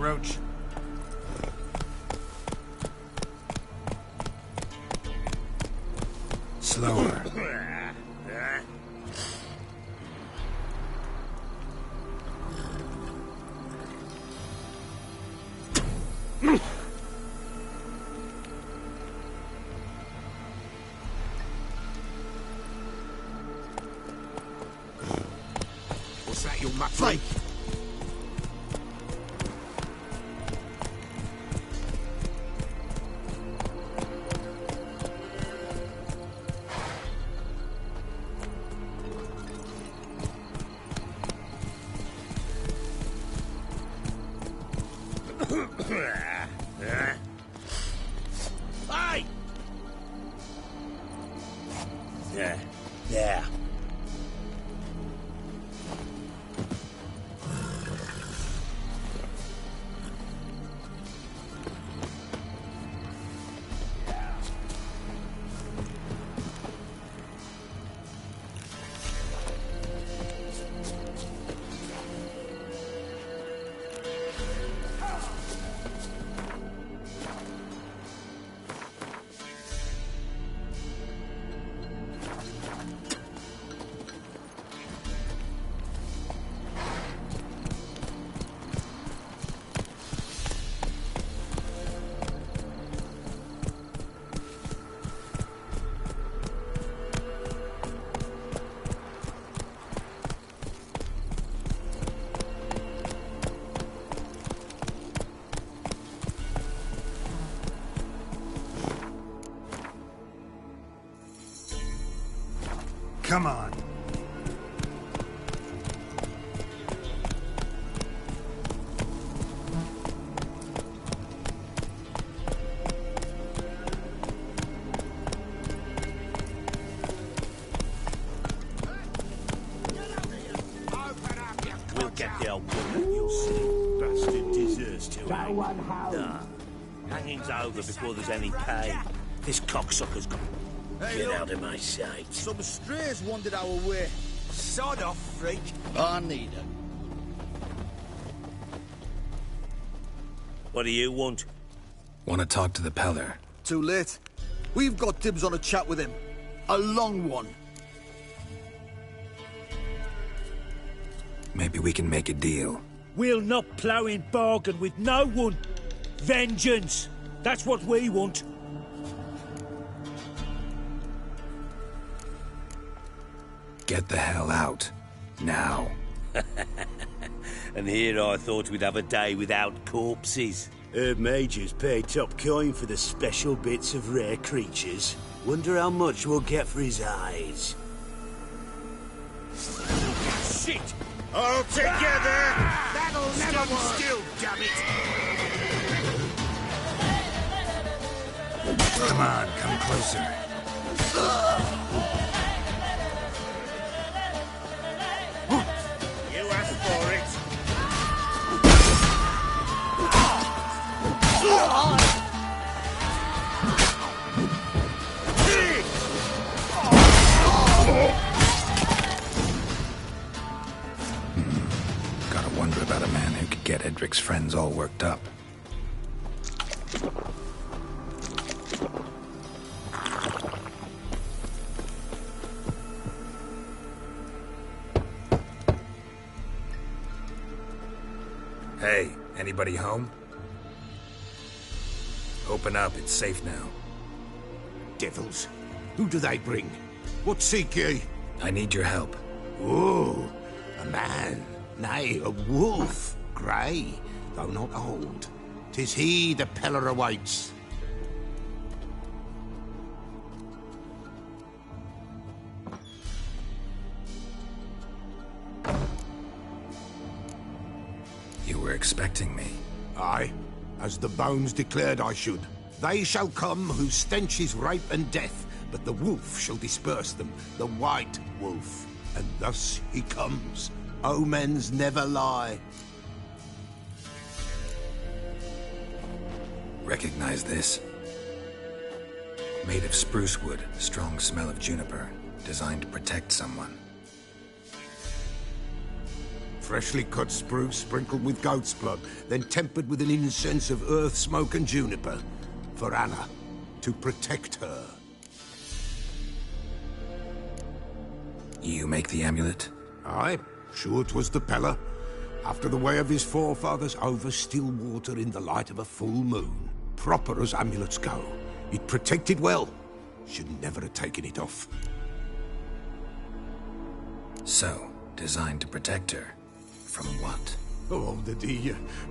Roach. Slower. What's that, your mutt? Hey! Yeah. Come on. We'll get the old woman, you silly bastard deserves to hang. Nah. Hanging's over before there's any pain. This cocksucker's got... Get out of my sight. Some strays wandered our way. Sod off, freak. I need her. What do you want? Want to talk to the Peller. Too late. We've got dibs on a chat with him. A long one. Maybe we can make a deal. We'll not plough in bargain with no one. Vengeance. That's what we want. Get the hell out. Now. And here I thought we'd have a day without corpses. Herb Majors paid top coin for the special bits of rare creatures. Wonder how much we'll get for his eyes. Shit! All together! That'll never work! Still, damn it! Come on, come closer. You asked for it. Gotta wonder about a man who could get Edric's friends all worked up. Hey, anybody home? Open up, it's safe now. Devils. Who do they bring? What seek ye? I need your help. Oh, a man. Nay, a wolf. Grey, though not old. 'Tis he the Peller awaits. You were expecting me. Aye, as the bones declared I should. They shall come whose stench is rape and death, but the wolf shall disperse them, the white wolf. And thus he comes. Omens never lie. Recognize this? Made of spruce wood, strong smell of juniper, designed to protect someone. Freshly cut spruce sprinkled with goat's blood, then tempered with an incense of earth, smoke and juniper. For Anna, to protect her. You make the amulet? Aye, sure 'twas the Pella. After the way of his forefathers, over still water in the light of a full moon. Proper as amulets go. It protected well. Should never have taken it off. So, designed to protect her. From what? Oh,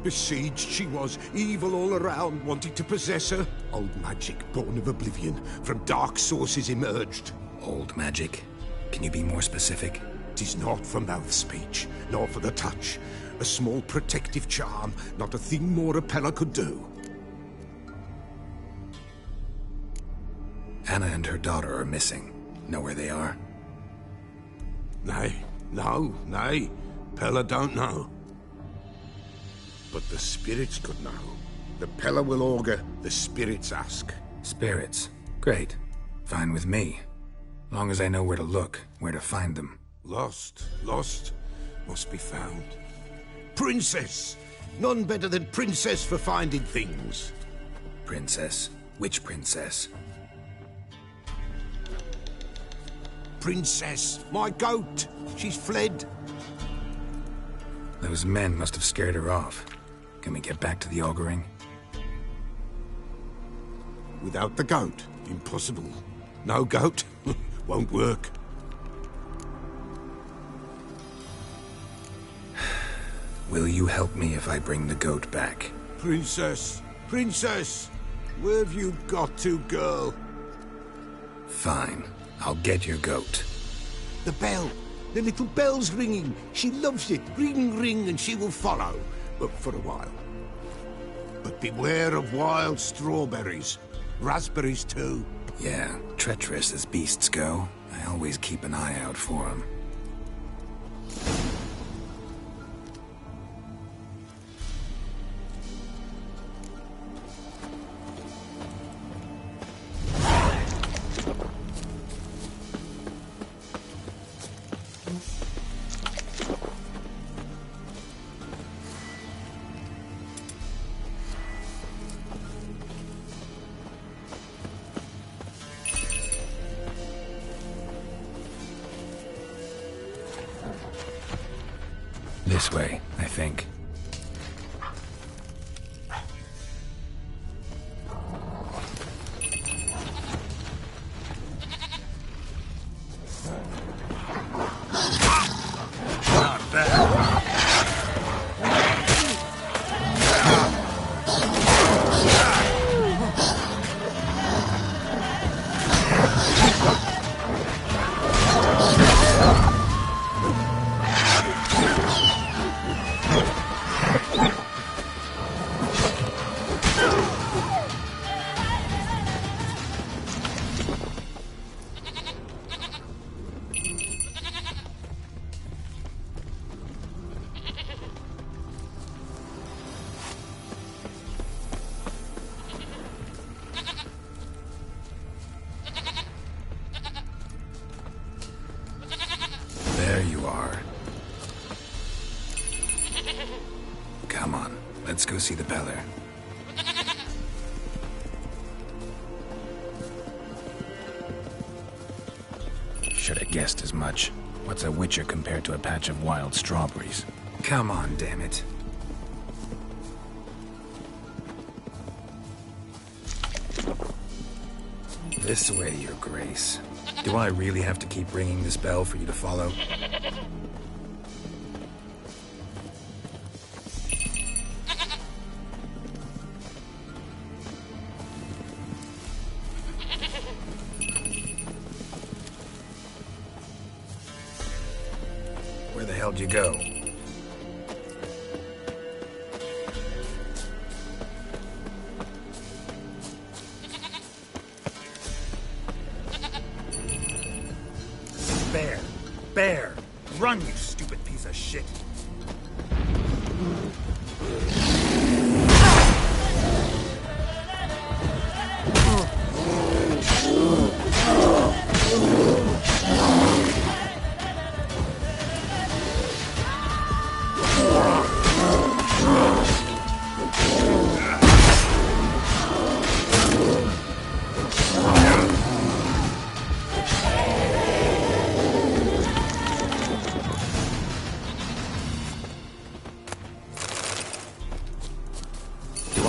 besieged she was, evil all around, wanted to possess her. Old magic, born of oblivion, from dark sources emerged. Old magic? Can you be more specific? 'Tis not for mouth speech, nor for the touch. A small protective charm, not a thing more a Pella could do. Anna and her daughter are missing. Know where they are? Nay. Pella don't know. But the spirits could know. The Pella will augur, the spirits ask. Spirits. Great. Fine with me. Long as I know where to look, where to find them. Lost, must be found. Princess! None better than Princess for finding things. Princess? Which princess? Princess, my goat! She's fled. Those men must have scared her off. Can we get back to the auguring? Without the goat, impossible. No goat, won't work. Will you help me if I bring the goat back? Princess! Where have you got to, girl? Fine. I'll get your goat. The bell! The little bell's ringing. She loves it. Ring, ring, and she will follow. But for a while. But beware of wild strawberries. Raspberries, too. Yeah, treacherous as beasts go. I always keep an eye out for them. This way, I think. Not bad. There you are. Come on, let's go see the Beller. Should have guessed as much. What's a witcher compared to a patch of wild strawberries? Come on, damn it. This way, Your Grace. Do I really have to keep ringing this bell for you to follow? Where the hell'd you go? Bear! Run, you stupid piece of shit!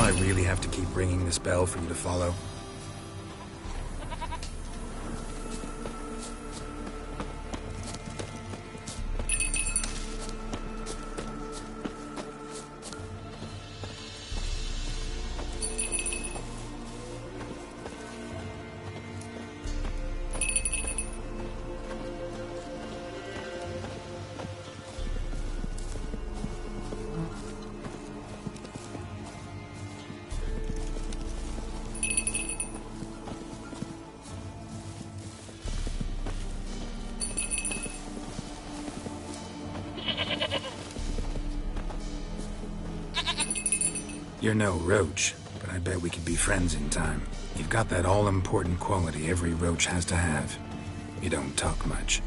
I really have to keep ringing this bell for you to follow? You're no roach, but I bet we could be friends in time. You've got that all-important quality every roach has to have. You don't talk much.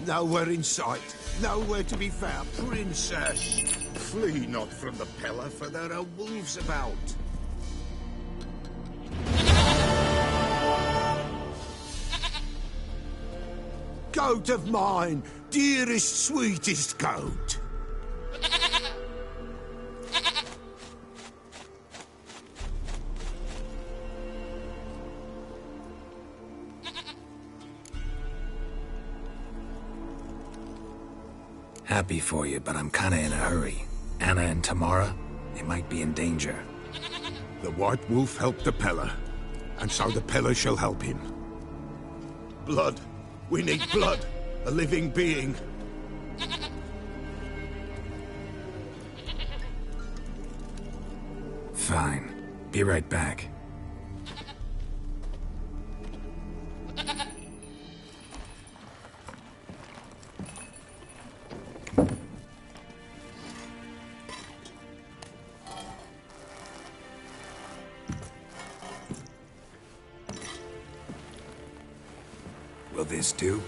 Nowhere in sight, nowhere to be found. Princess, flee not from the Pella, for there are wolves about. Goat of mine, dearest, sweetest goat. Happy for you, but I'm kinda in a hurry. Anna and Tamara, they might be in danger. The White Wolf helped the Pella, and so the Pella shall help him. Blood. We need blood. A living being. Fine. Be right back. Will this do?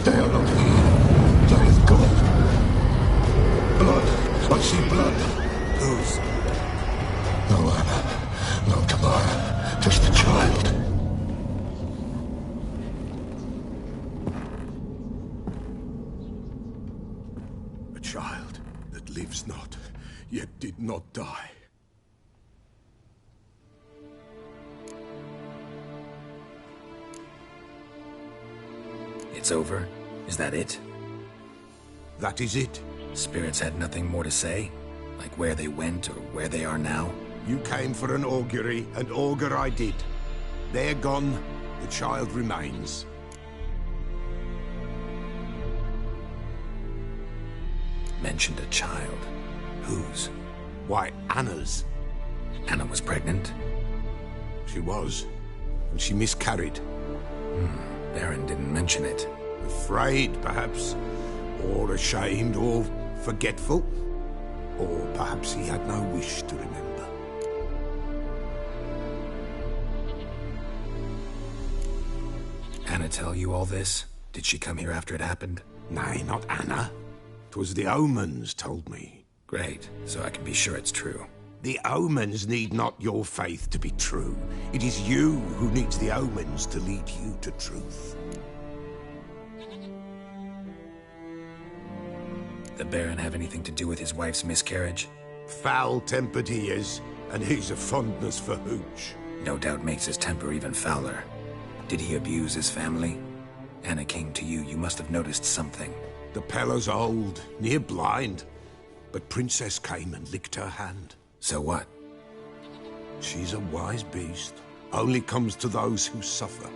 They are not here. There is God. Blood. I see blood. Whose? No Anna. No Tamara. Just the child. A child that lives not, yet did not die. It's over? Is that it? That is it. Spirits had nothing more to say? Like where they went or where they are now? You came for an augury, and augur I did. They're gone, the child remains. Mentioned a child. Whose? Why, Anna's. Anna was pregnant? She was, and she miscarried. Baron didn't mention it. Afraid, perhaps, or ashamed, or forgetful. Or perhaps he had no wish to remember. Anna tell you all this? Did she come here after it happened? Nay, not Anna. 'Twas the omens told me. Great, so I can be sure it's true. The omens need not your faith to be true. It is you who needs the omens to lead you to truth. The Baron have anything to do with his wife's miscarriage? Foul-tempered he is, and he's a fondness for hooch. No doubt makes his temper even fouler. Did he abuse his family? Anna came to you, you must have noticed something. The Pella's old, near blind, but Princess came and licked her hand. So what? She's a wise beast, only comes to those who suffer.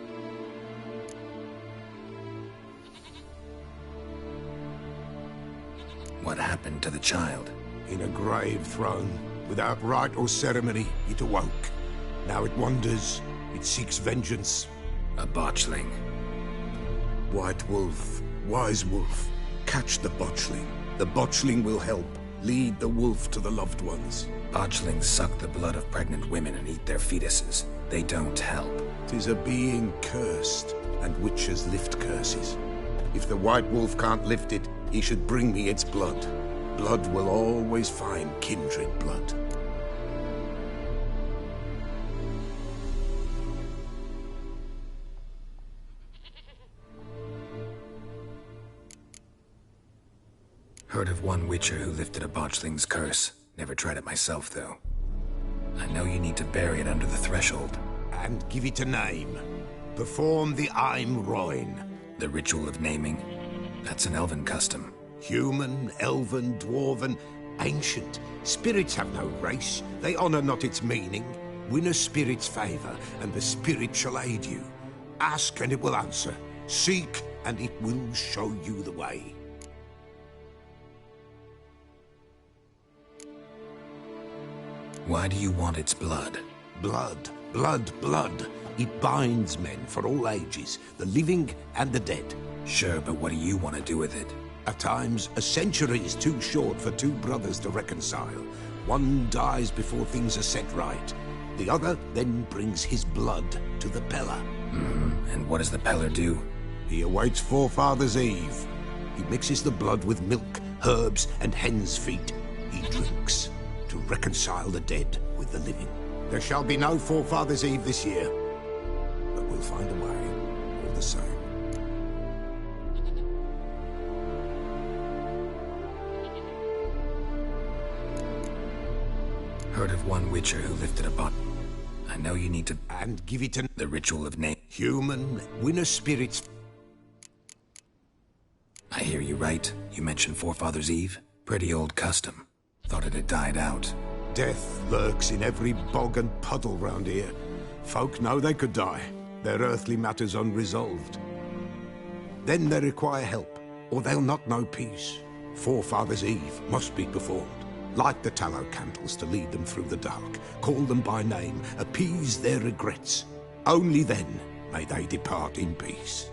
What happened to the child? In a grave thrown. Without rite or ceremony, it awoke. Now it wanders. It seeks vengeance. A botchling. White Wolf, Wise Wolf, catch the botchling. The botchling will help. Lead the wolf to the loved ones. Botchlings suck the blood of pregnant women and eat their fetuses. They don't help. 'Tis a being cursed, and witches lift curses. If the White Wolf can't lift it, he should bring me its blood. Blood will always find kindred blood. Heard of one witcher who lifted a botchling's curse. Never tried it myself, though. I know you need to bury it under the threshold. And give it a name. Perform the Aim Roin. The ritual of naming? That's an elven custom. Human, elven, dwarven, ancient. Spirits have no race. They honor not its meaning. Win a spirit's favor, and the spirit shall aid you. Ask, and it will answer. Seek, and it will show you the way. Why do you want its blood? Blood, blood, blood. It binds men for all ages, the living and the dead. Sure, but what do you want to do with it? At times, a century is too short for two brothers to reconcile. One dies before things are set right. The other then brings his blood to the Peller. And what does the Peller do? He awaits Forefathers' Eve. He mixes the blood with milk, herbs, and hen's feet. He drinks to reconcile the dead with the living. There shall be no Forefathers' Eve this year, but we'll find a way, all the same. Heard of one witcher who lifted a bot. I know you need to... And give it The ritual of name. human, win a spirit's... I hear you right. You mentioned Forefathers' Eve? Pretty old custom. Thought it had died out. Death lurks in every bog and puddle round here. Folk know they could die, their earthly matters unresolved. Then they require help, or they'll not know peace. Forefathers' Eve must be performed. Light the tallow candles to lead them through the dark. Call them by name, appease their regrets. Only then may they depart in peace.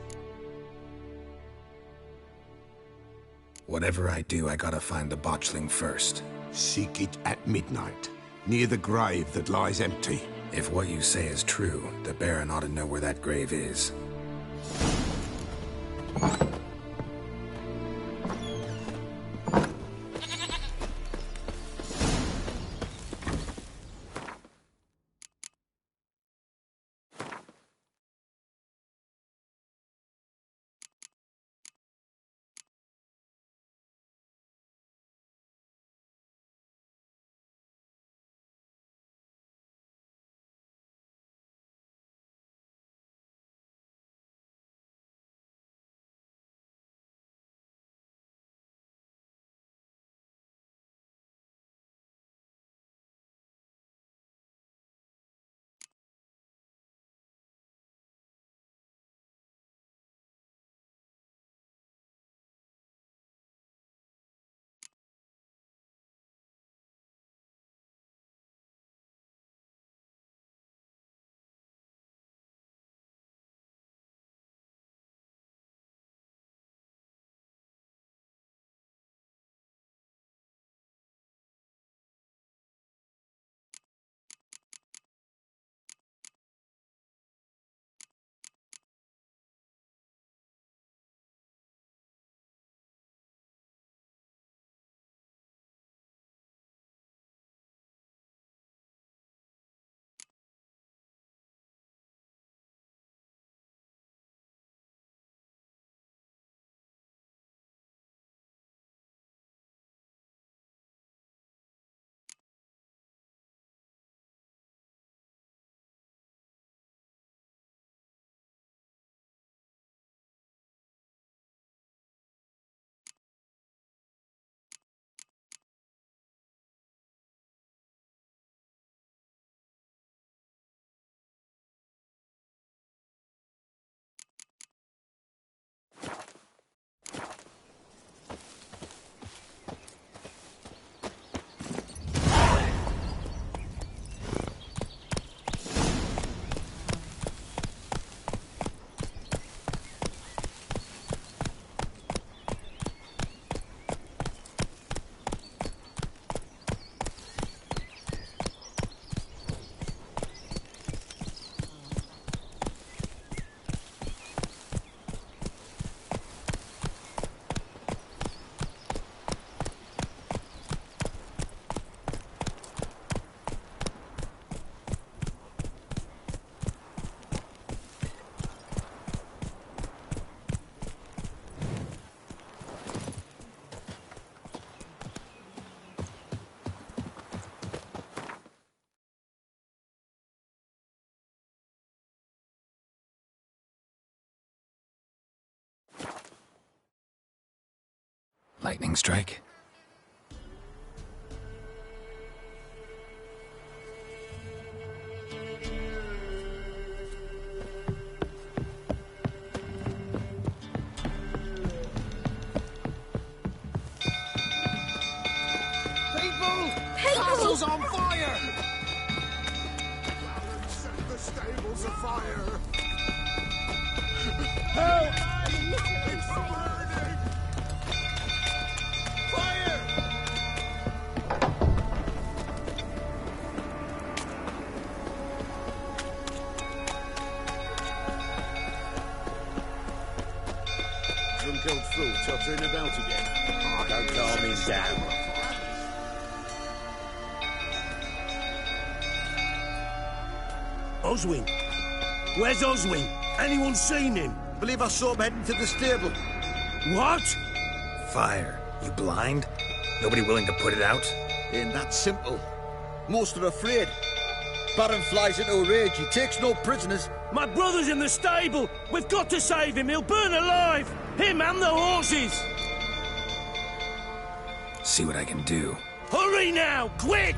Whatever I do, I gotta find the botchling first. Seek it at midnight, near the grave that lies empty. If what you say is true, the Baron ought to know where that grave is. Lightning strike? Castle's on fire! Set the stables afire! Help! It's burning! Fire! Drunk old fool tottering about again. Don't calm him down. Oswin? Where's Oswin? Anyone seen him? Believe I saw him heading to the stable. What? Fire. You blind? Nobody willing to put it out? Ain't that simple. Most are afraid. Baron flies into a rage. He takes no prisoners. My brother's in the stable. We've got to save him. He'll burn alive. Him and the horses. See what I can do. Hurry now, quick!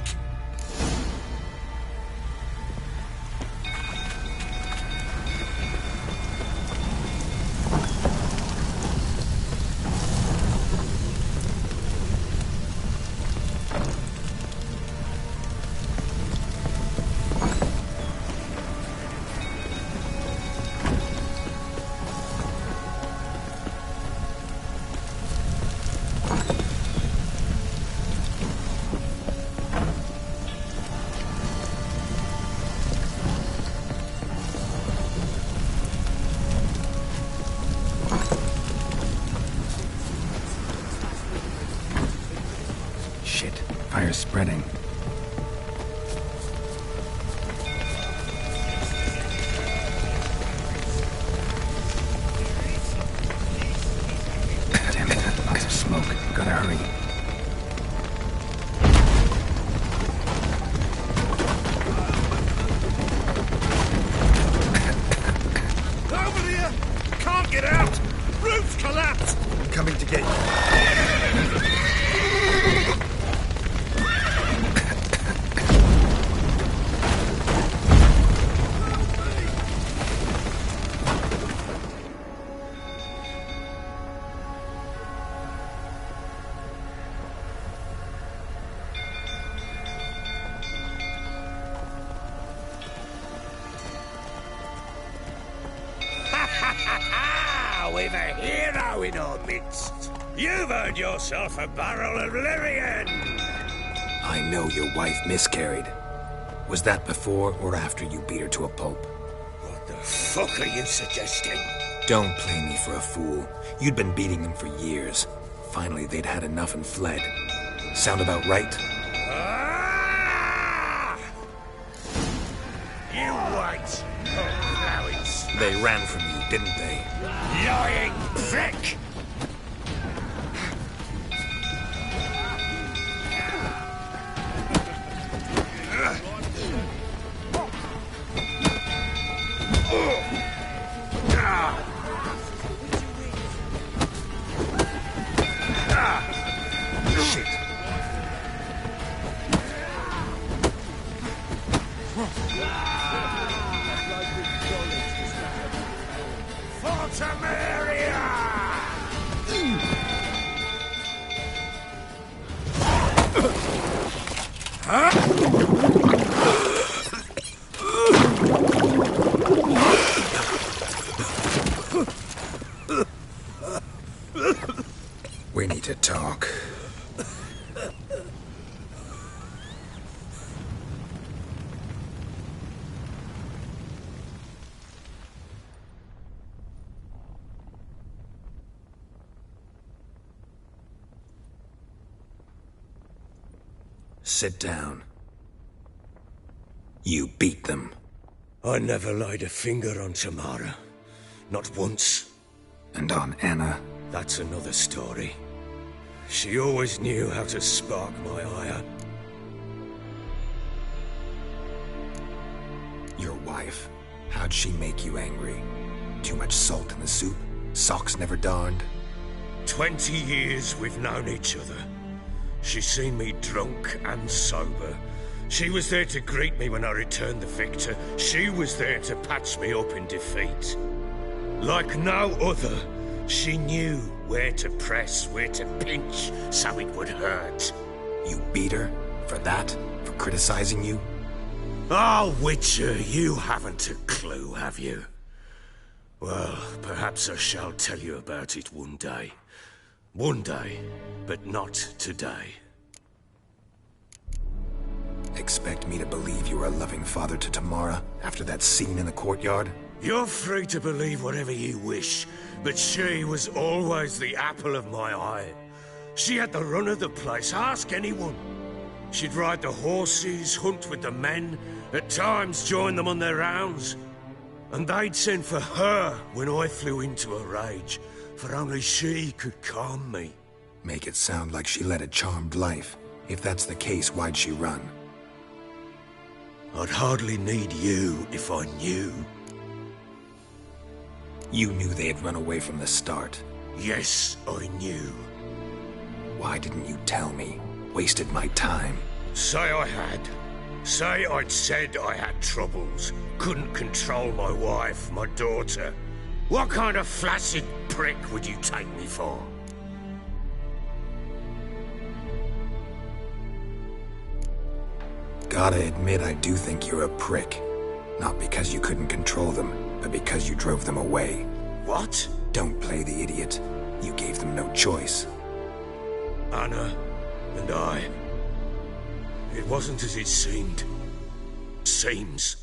Shit, fire's spreading. Damn it, lots of smoke. Gotta hurry. Over here! Can't get out! Roof's collapsed! I'm coming to get you. We've a hero in our midst. You've earned yourself a barrel of Lyrian. I know your wife miscarried. Was that before or after you beat her to a pulp? What the fuck are you suggesting? Don't play me for a fool. You'd been beating them for years. Finally, they'd had enough and fled. Sound about right? Ah! You wait, cowards. They ran from you, didn't they? Lying prick! Shit. We need to talk. Sit down. You beat them. I never laid a finger on Tamara. Not once. And on Anna. That's another story. She always knew how to spark my ire. Your wife. How'd she make you angry? Too much salt in the soup? Socks never darned? 20 years we've known each other. She's seen me drunk and sober. She was there to greet me when I returned the victor. She was there to patch me up in defeat. Like no other, she knew where to press, where to pinch, so it would hurt. You beat her? For that? For criticizing you? Oh, Witcher, you haven't a clue, have you? Well, perhaps I shall tell you about it one day. One day, but not today. Expect me to believe you were a loving father to Tamara after that scene in the courtyard? You're free to believe whatever you wish, but she was always the apple of my eye. She had the run of the place, ask anyone. She'd ride the horses, hunt with the men, at times join them on their rounds. And they'd send for her when I flew into a rage, for only she could calm me. Make it sound like she led a charmed life. If that's the case, why'd she run? I'd hardly need you if I knew. You knew they had run away from the start. Yes, I knew. Why didn't you tell me? Wasted my time. Say I had. Say I'd said I had troubles. Couldn't control my wife, my daughter. What kind of flaccid prick would you take me for? Gotta admit, I do think you're a prick. Not because you couldn't control them, but because you drove them away. What? Don't play the idiot. You gave them no choice. Anna and I. It wasn't as it seemed. Seems.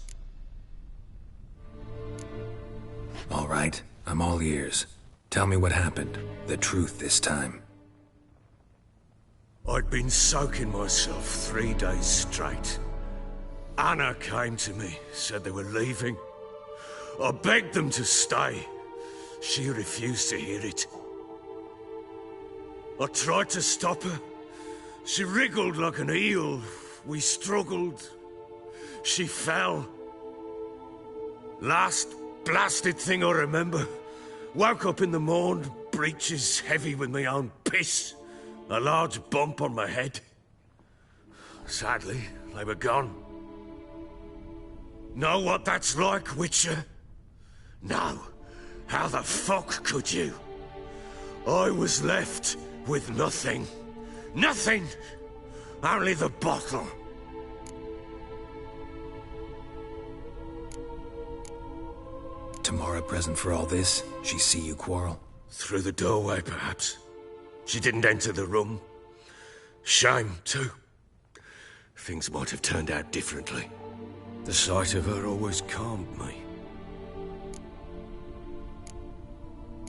All right, I'm all ears. Tell me what happened. The truth this time. I'd been soaking myself 3 days straight. Anna came to me, said they were leaving. I begged them to stay. She refused to hear it. I tried to stop her. She wriggled like an eel. We struggled. She fell. Last blasted thing I remember. Woke up in the morn, breeches heavy with my own piss. A large bump on my head. Sadly, they were gone. Know what that's like, Witcher? No. How the fuck could you? I was left with nothing. Nothing! Only the bottle. Tamara present for all this? She see you quarrel? Through the doorway, perhaps. She didn't enter the room. Shame, too. Things might have turned out differently. The sight of her always calmed me.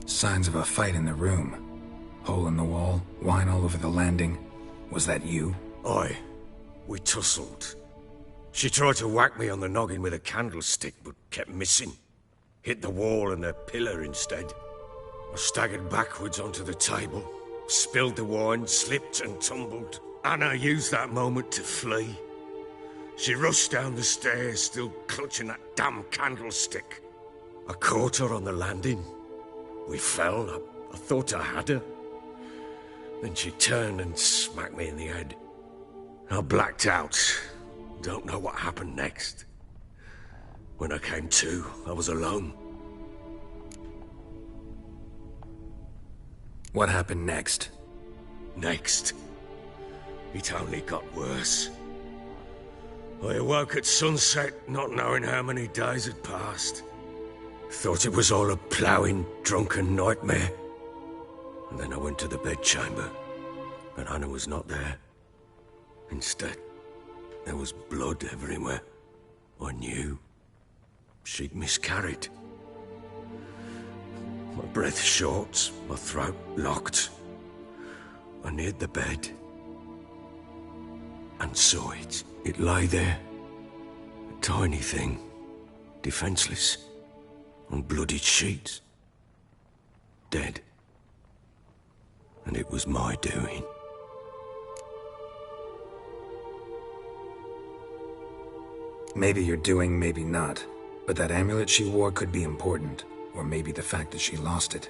Signs of a fight in the room. Hole in the wall, wine all over the landing. Was that you? Aye. We tussled. She tried to whack me on the noggin with a candlestick, but kept missing. Hit the wall and a pillar instead. I staggered backwards onto the table, spilled the wine, slipped and tumbled. Anna used that moment to flee. She rushed down the stairs, still clutching that damn candlestick. I caught her on the landing. We fell. I thought I had her. Then she turned and smacked me in the head. I blacked out. Don't know what happened next. When I came to, I was alone. What happened next? Next? It only got worse. I awoke at sunset, not knowing how many days had passed. Thought it was all a ploughing, drunken nightmare. And then I went to the bedchamber, but Anna was not there. Instead, there was blood everywhere. I knew. She'd miscarried. My breath short, my throat locked. I neared the bed and saw it. It lay there, a tiny thing, defenseless, on bloodied sheets, dead. And it was my doing. Maybe you're doing, maybe not. But that amulet she wore could be important. Or maybe the fact that she lost it.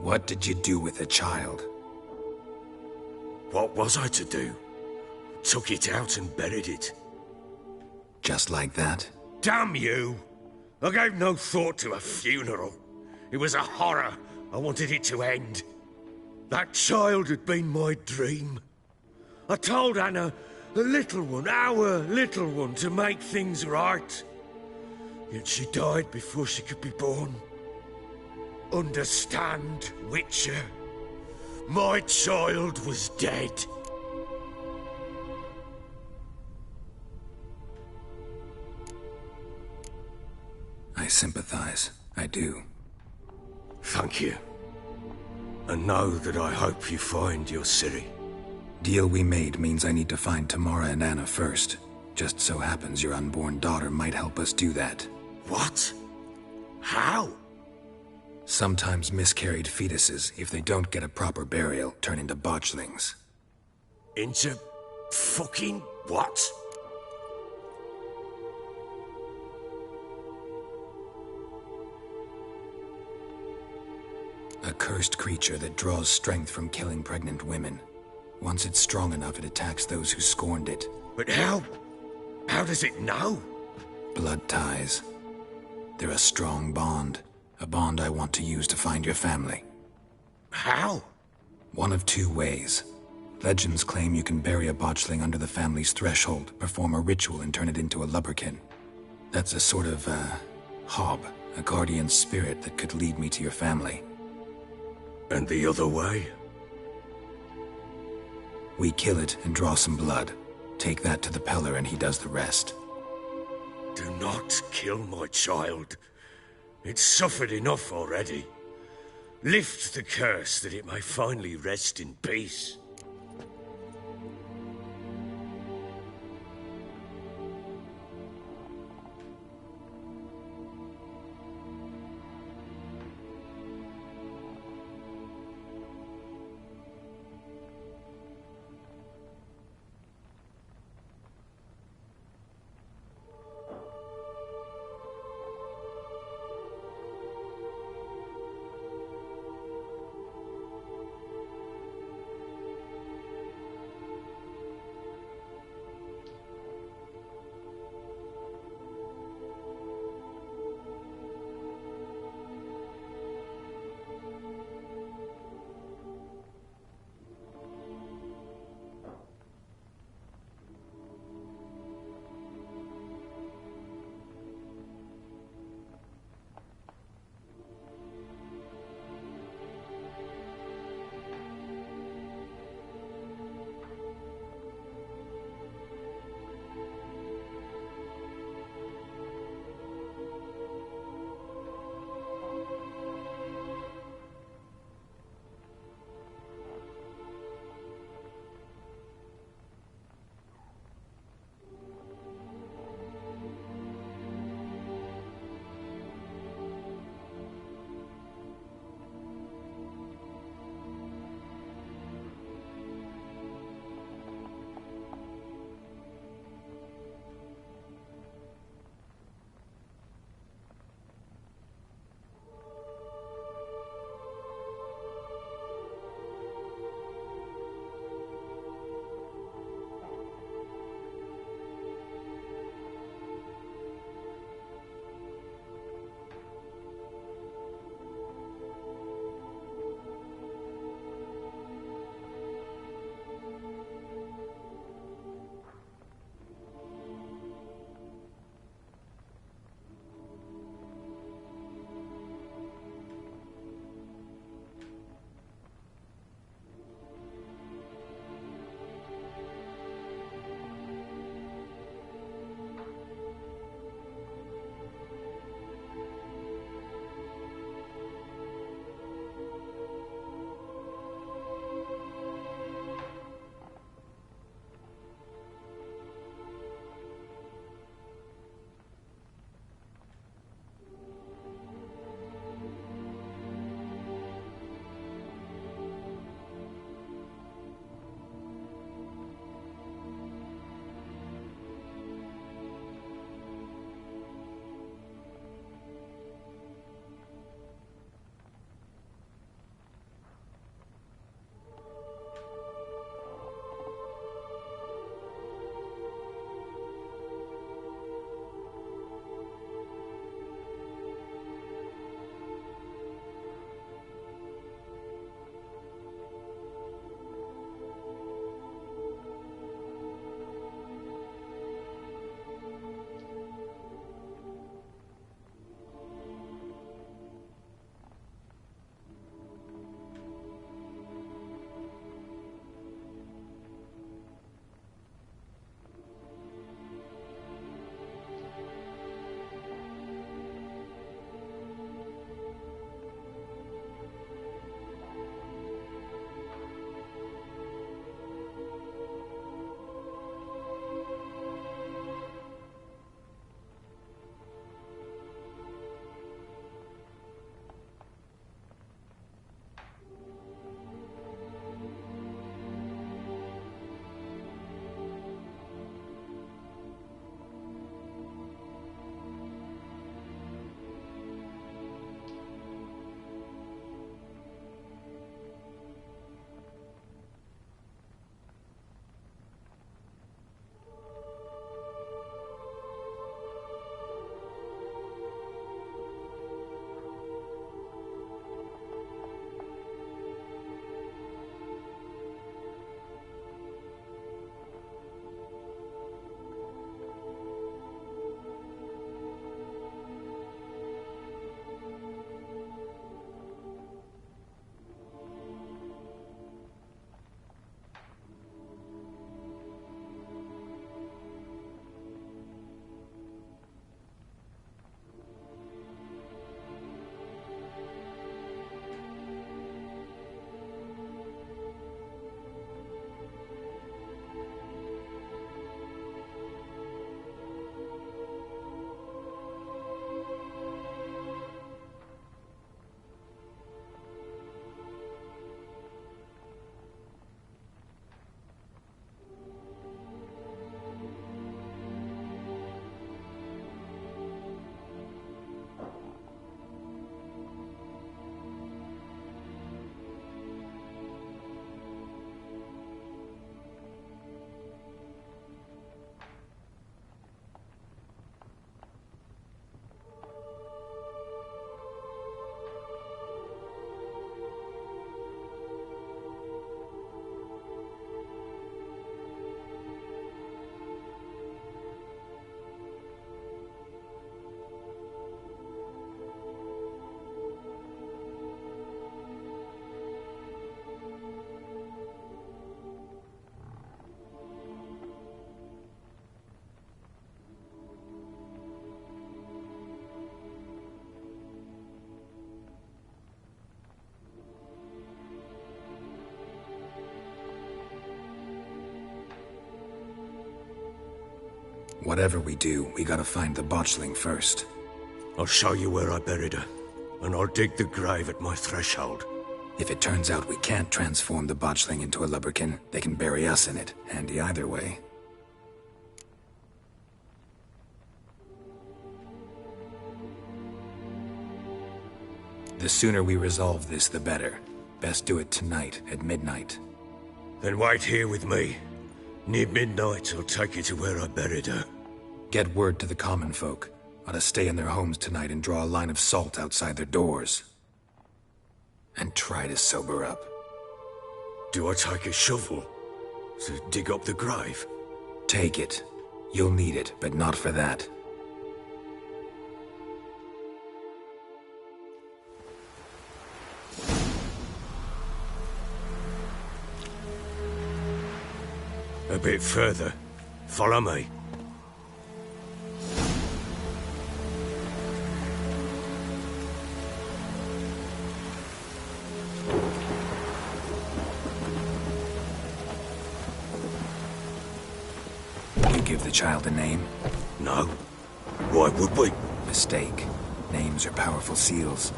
What did you do with the child? What was I to do? Took it out and buried it. Just like that? Damn you! I gave no thought to a funeral. It was a horror. I wanted it to end. That child had been my dream. I told Anna, the little one, our little one, to make things right. Yet she died before she could be born. Understand, Witcher? My child was dead. I sympathize. I do. Thank you. And know that I hope you find your Ciri. Deal we made means I need to find Tamara and Anna first. Just so happens your unborn daughter might help us do that. What? How? Sometimes miscarried fetuses, if they don't get a proper burial, turn into botchlings. Into fucking what? A cursed creature that draws strength from killing pregnant women. Once it's strong enough, it attacks those who scorned it. But how? How does it know? Blood ties. They're a strong bond. A bond I want to use to find your family. How? One of two ways. Legends claim you can bury a botchling under the family's threshold, perform a ritual, and turn it into a lubberkin. That's a sort of, hob, a guardian spirit that could lead me to your family. And the other way? We kill it and draw some blood. Take that to the Peller and he does the rest. Do not kill my child. It's suffered enough already. Lift the curse that it may finally rest in peace. Whatever we do, we gotta find the botchling first. I'll show you where I buried her, and I'll dig the grave at my threshold. If it turns out we can't transform the botchling into a lubberkin, they can bury us in it. Handy either way. The sooner we resolve this, the better. Best do it tonight, at midnight. Then wait here with me. Near midnight, I'll take you to where I buried her. Get word to the common folk. Ought to stay in their homes tonight and draw a line of salt outside their doors. And try to sober up. Do I take a shovel to dig up the grave? Take it. You'll need it, but not for that. A bit further. Follow me. You give the child a name? No. Why would we? Mistake. Names are powerful seals.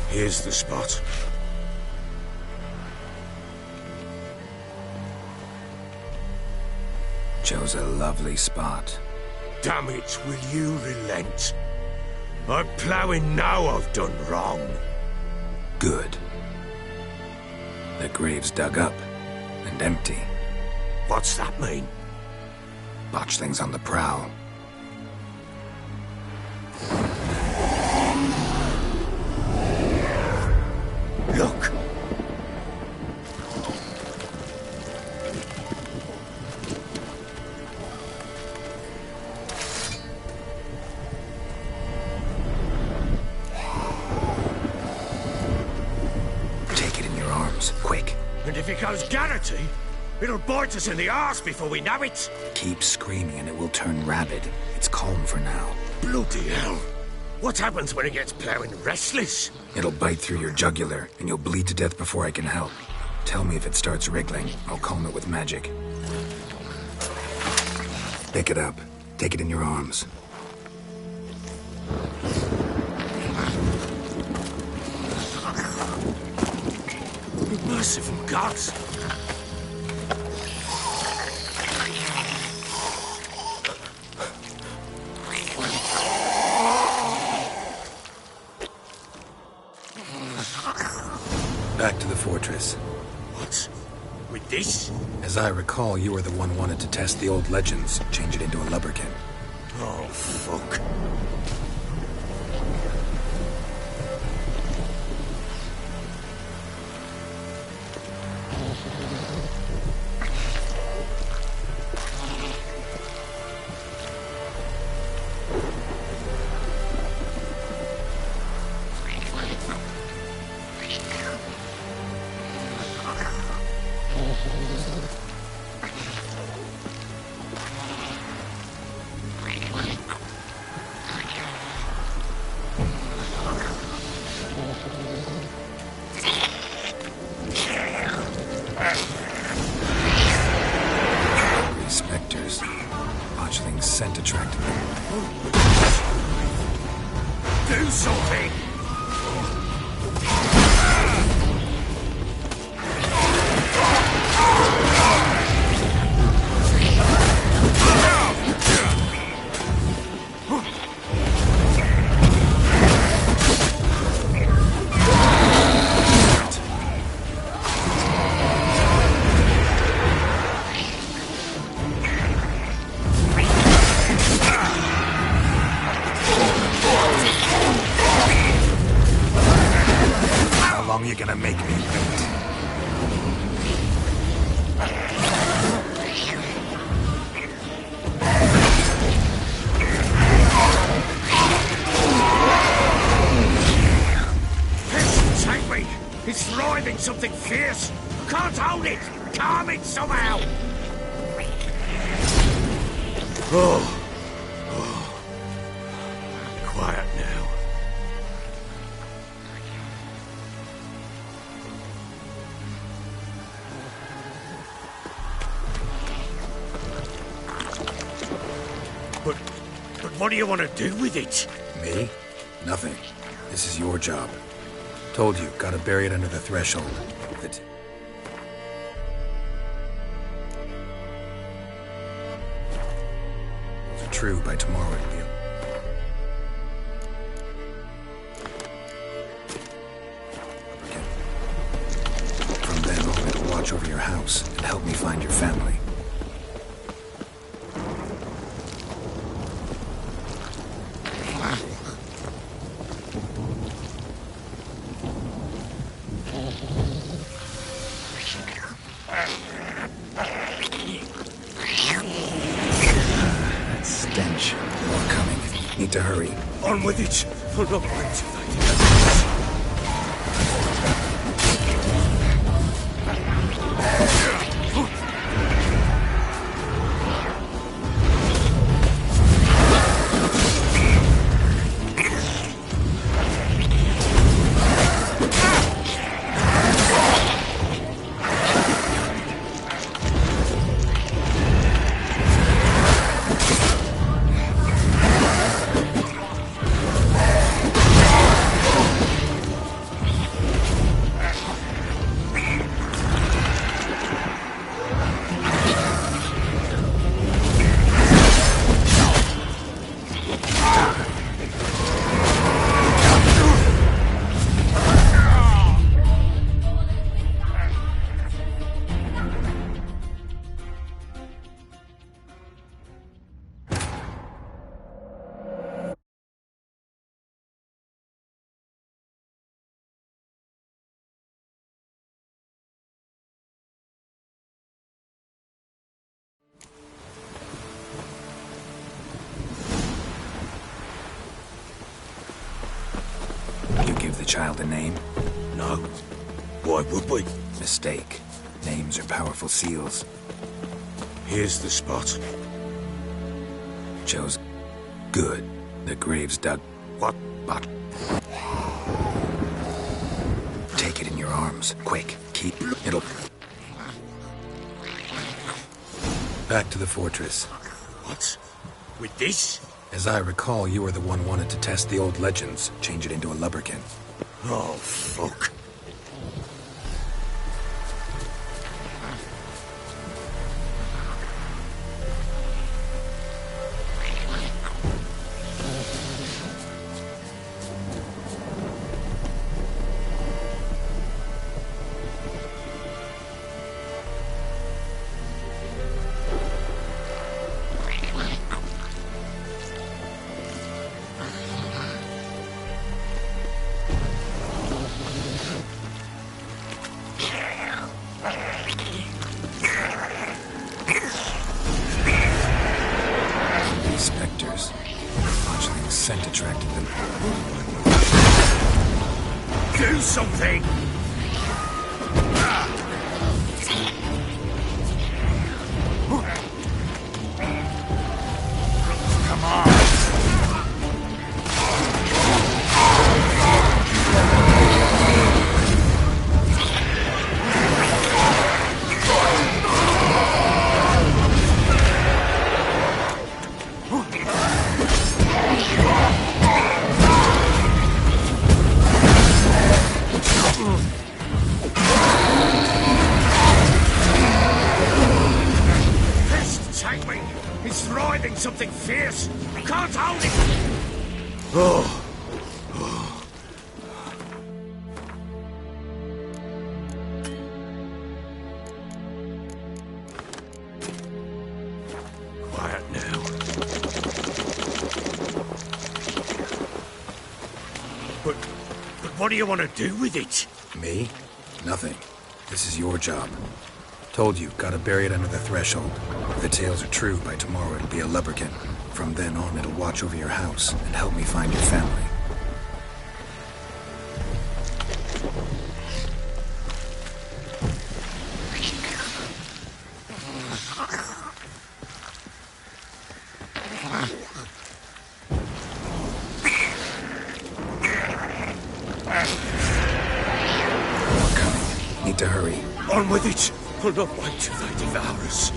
Here's the spot. Chose a lovely spot. Damn it, will you relent? I'm ploughing now I've done wrong. Good. The grave's dug up and empty. What's that mean? Botchling's on the prowl. Look! Take it in your arms, quick. And if it goes Garrity, it'll bite us in the arse before we know it. Keep screaming and it will turn rabid. It's calm for now. Bloody hell. What happens when it gets ploughing restless? It'll bite through your jugular, and you'll bleed to death before I can help. Tell me if it starts wriggling. I'll calm it with magic. Pick it up. Take it in your arms. Merciful gods! Back to the fortress. What? With this? As I recall, you were the one wanted to test the old legends, change it into a lubberkin. Oh, fuck. Spectres. Botchling's scent attracted them. Do something! How long you gonna make me wait? Take me! It's writhing something fierce! Can't hold it! Calm it somehow! what do you want to do with it? Me? Nothing. This is your job. Told you, gotta bury it under the threshold. That... If it's true, by tomorrow it'll be... From then on, it'll watch over your house and help me find your family. Need to hurry. On with it! I'll not wait too late. Give the child a name? No. Why would we? Mistake. Names are powerful seals. Here's the spot. Chose. Good. The grave's dug. What? But... Take it in your arms. Quick. Keep... It'll... Back to the fortress. What? With this? As I recall, you were the one wanted to test the old legends, change it into a lubberkin. Oh, fuck. Scent attracted them. Do something! Come on! He's writhing something fierce. Can't hold it. Oh. Quiet now. But what do you want to do with it? Me? Nothing. This is your job. Told you, gotta bury it under the threshold. If the tales are true, by tomorrow it'll be a lubberkin. From then on, it'll watch over your house and help me find your family. More coming. Need to hurry. On with it! I'll not wait till they devour us.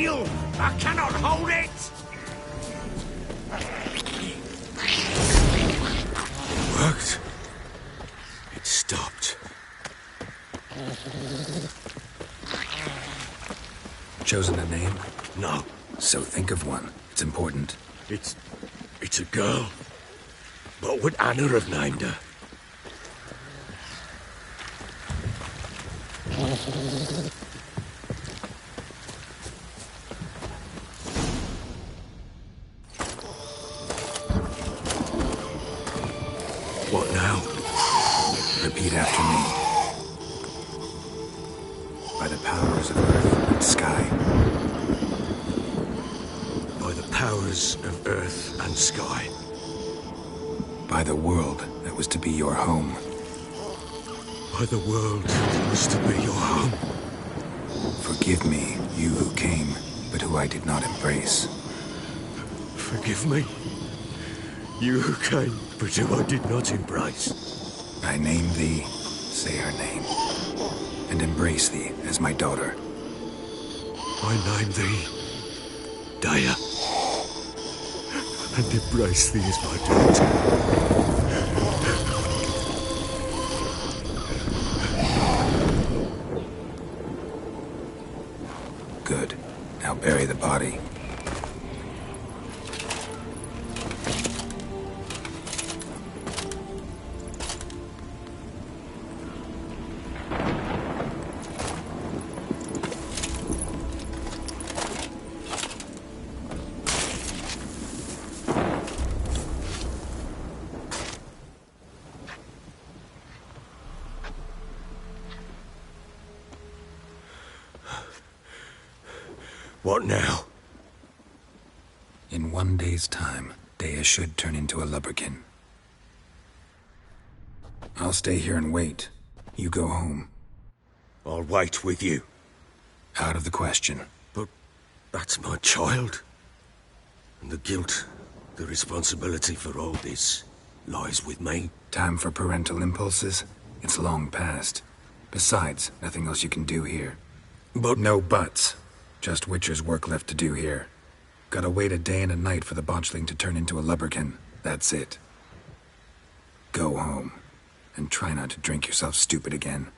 shield! I cannot hold it! Worked. It stopped. Chosen a name? No. So think of one. It's important. It's a girl. What would Anna have named her? What now? Repeat after me. By the powers of earth and sky. By the powers of earth and sky. By the world that was to be your home. By the world that was to be your home. Forgive me, you who came, but who I did not embrace. Forgive me. You who came, but who I did not embrace. I name thee, say her name, and embrace thee as my daughter. I name thee Daya, and embrace thee as my daughter. Good. Now bury the body. What now? In 1 day's time, Daya should turn into a lubberkin. I'll stay here and wait. You go home. I'll wait with you. Out of the question. But that's my child. And the guilt, the responsibility for all this lies with me. Time for parental impulses? It's long past. Besides, nothing else you can do here. But No buts. Just Witcher's work left to do here. Gotta wait a day and a night for the botchling to turn into a lubberkin. That's it. Go home. And try not to drink yourself stupid again.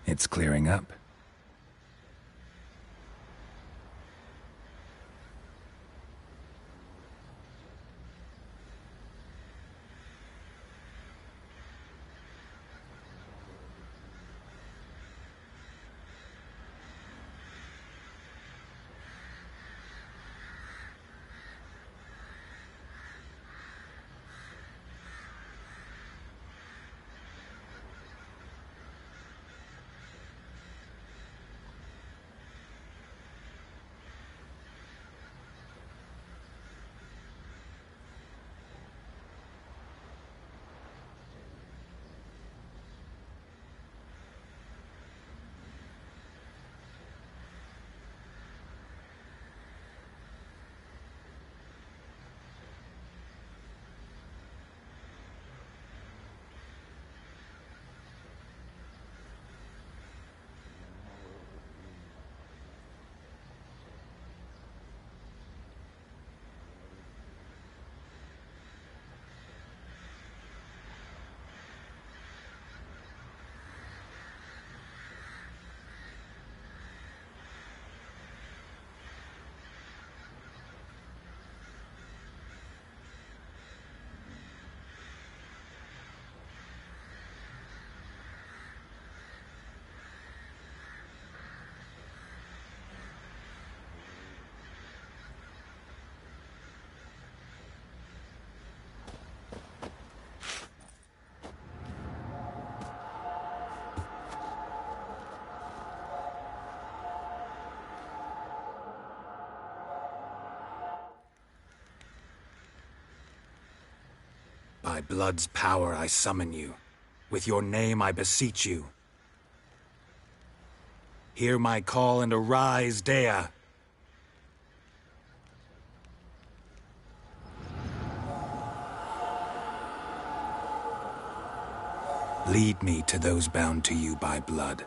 It's clearing up. By blood's power I summon you. With your name I beseech you. Hear my call and arise, Dea. Lead me to those bound to you by blood.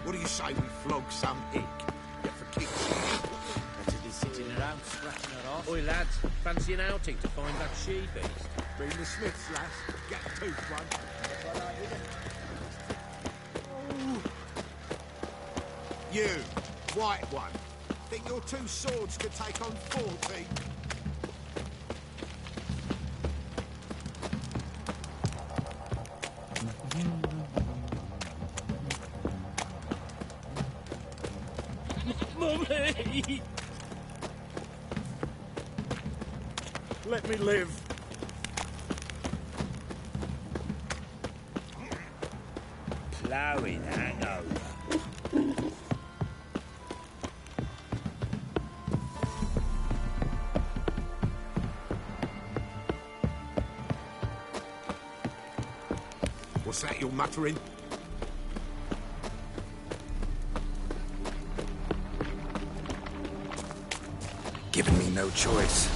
What do you say we flog some hick? Yeah, for kicks. Better be sitting around scratching her off. Oi, lads, fancy an outing to find that she-beast? Bring the Smiths, lass. Get a tooth one. You, white one. Think your two swords could take on 40? Mummy! Let me live. Ploughing hangover. What's that you're muttering? Given me no choice.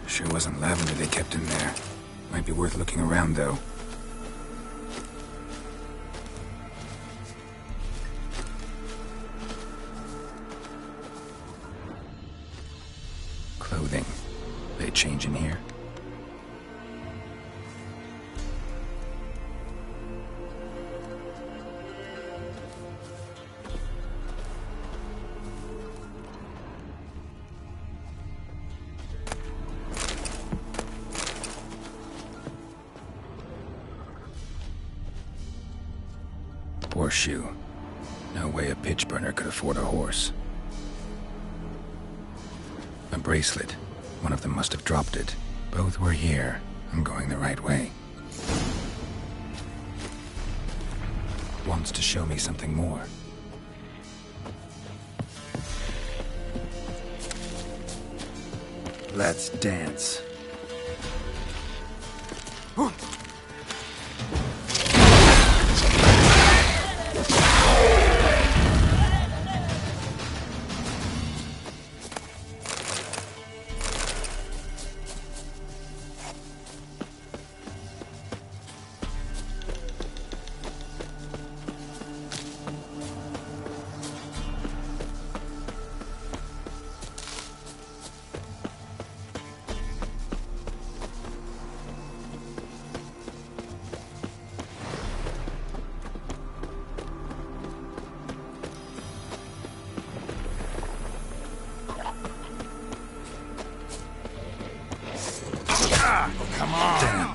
Sure wasn't lavender they kept in there. Might be worth looking around, though. Clothing. They change in here? Horseshoe. No way a pitch burner could afford a horse. A bracelet. One of them must have dropped it. Both were here. I'm going the right way. Wants to show me something more. Let's dance. Come on! Damn.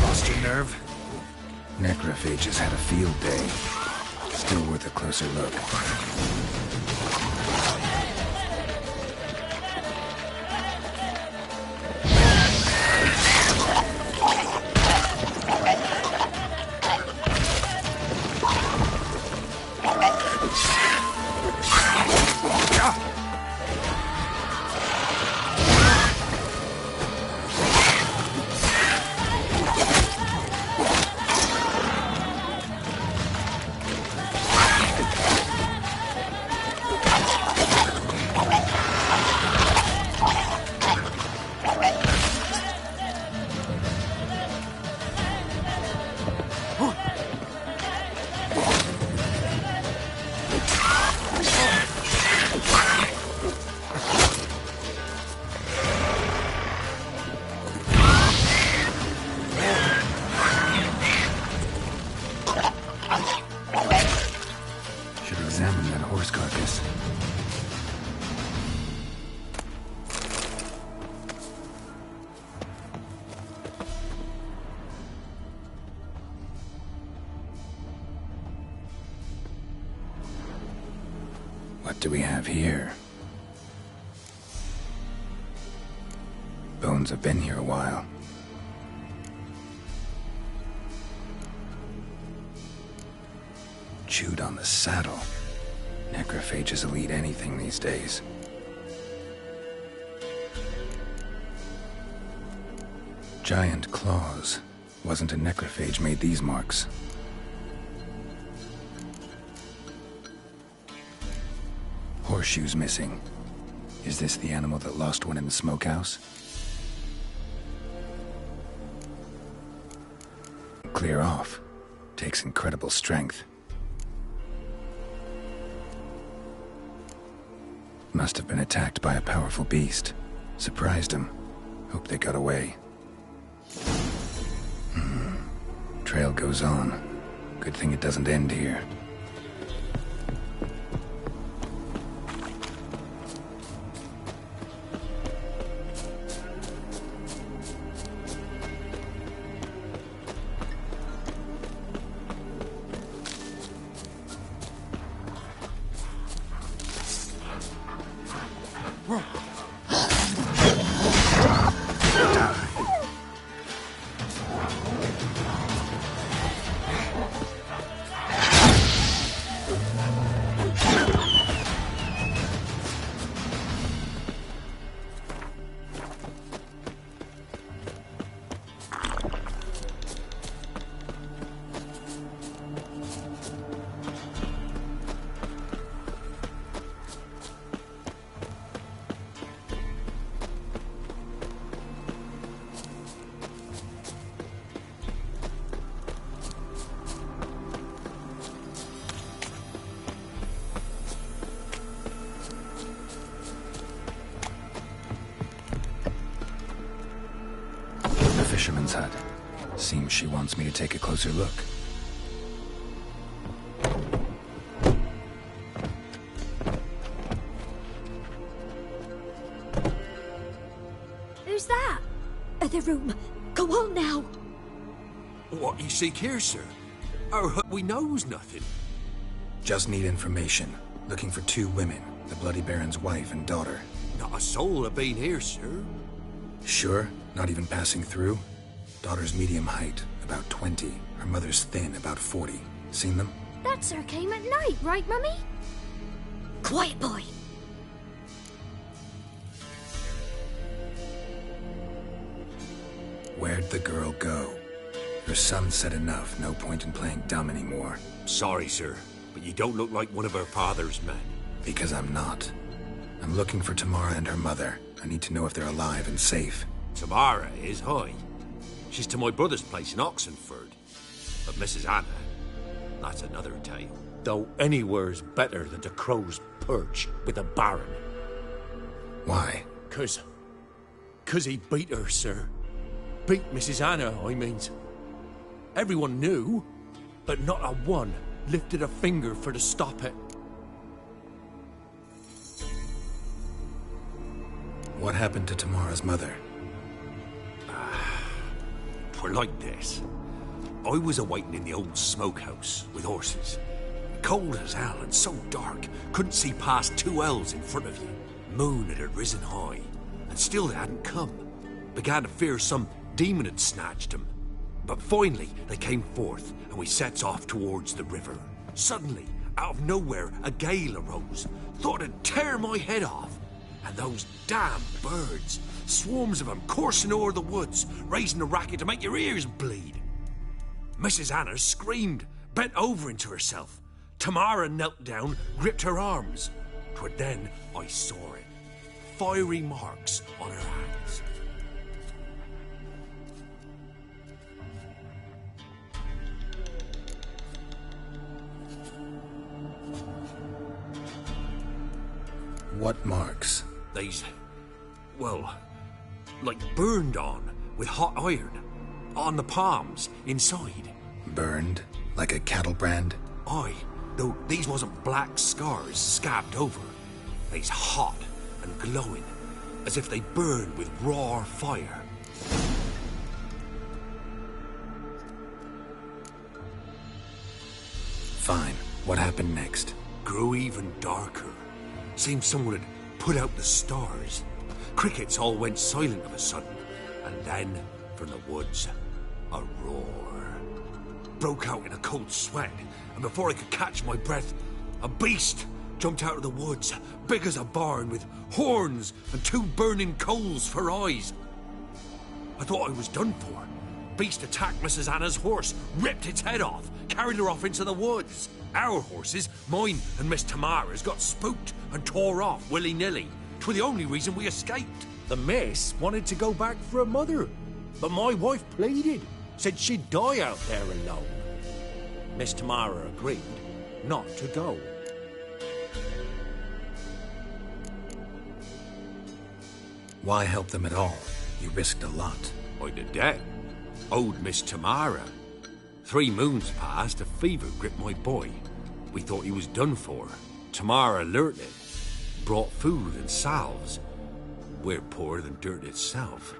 Lost your nerve? Necrophages had a field day. Still worth a closer look. Examine that horse carcass. What do we have here? Bones have been here a while. Chewed on the saddle. Necrophages will eat anything these days. Giant claws. Wasn't a necrophage made these marks. Horseshoes missing. Is this the animal that lost one in the smokehouse? Clear off. Takes incredible strength. Must have been attacked by a powerful beast. Surprised him. Hope they got away. Trail goes on. Good thing it doesn't end here. Fisherman's hut. Seems she wants me to take a closer look. Who's that? Other room. Go on now. What you seek here, sir? Our hut we knows nothing. Just need information. Looking for 2 women, the Bloody Baron's wife and daughter. Not a soul have been here, sir. Sure? Not even passing through? Daughter's medium height, about 20. Her mother's thin, about 40. Seen them? That sir came at night, right, Mummy? Quiet, boy. Where'd the girl go? Her son said enough, no point in playing dumb anymore. Sorry, sir, but you don't look like one of our father's men. Because I'm not. I'm looking for Tamara and her mother. I need to know if they're alive and safe. Tamara is, hi. She's to my brother's place in Oxenford. But Mrs. Anna, that's another tale. Though anywhere's better than the Crow's Perch with a Baron. Why? 'Cause he beat her, sir. Beat Mrs. Anna, I means. Everyone knew, but not a one lifted a finger for to stop it. What happened to Tamara's mother? Twere like this. I was awaiting in the old smokehouse with horses. Cold as hell and so dark, couldn't see past 2 ells in front of you. Moon had risen high, and still they hadn't come. Began to fear some demon had snatched them. But finally, they came forth, and we sets off towards the river. Suddenly, out of nowhere, a gale arose. Thought it'd tear my head off. And those damn birds, swarms of them coursing o'er the woods, raising a racket to make your ears bleed. Mrs. Anna screamed, bent over into herself. Tamara knelt down, gripped her arms. 'Twere then I saw it. Fiery marks on her hands. What marks? They's, well, like burned on with hot iron. On the palms, inside. Burned? Like a cattle brand? Aye, though these wasn't black scars scabbed over. They's hot and glowing, as if they burned with raw fire. Fine. What happened next? Grew even darker. Seemed someone had put out the stars. Crickets all went silent of a sudden, and then, from the woods, a roar. Broke out in a cold sweat, and before I could catch my breath, a beast jumped out of the woods, big as a barn, with horns and 2 burning coals for eyes. I thought I was done for. Beast attacked Mrs. Anna's horse, ripped its head off, carried her off into the woods. Our horses, mine and Miss Tamara's, got spooked and tore off willy-nilly. 'Twere the only reason we escaped. The miss wanted to go back for her mother, but my wife pleaded, said she'd die out there alone. Miss Tamara agreed not to go. Why help them at all? You risked a lot. I'd a debt. Owed Miss Tamara. 3 moons passed, a fever gripped my boy. We thought he was done for. Tamara learnt it. Brought food and salves. We're poorer than dirt itself.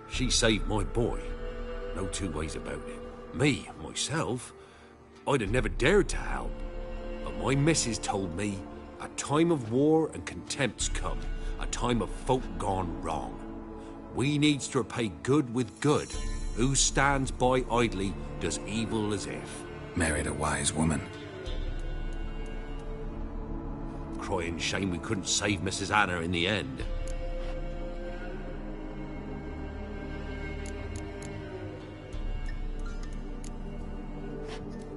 She saved my boy. No 2 ways about it. Me, myself, I'd have never dared to help. But my missus told me a time of war and contempt's come. A time of folk gone wrong. We needs to repay good with good. Who stands by idly does evil as if. Married a wise woman. Crying shame we couldn't save Mrs. Anna in the end.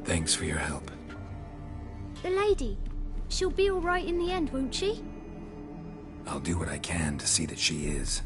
Thanks for your help. The lady. She'll be all right in the end, won't she? I'll do what I can to see that she is.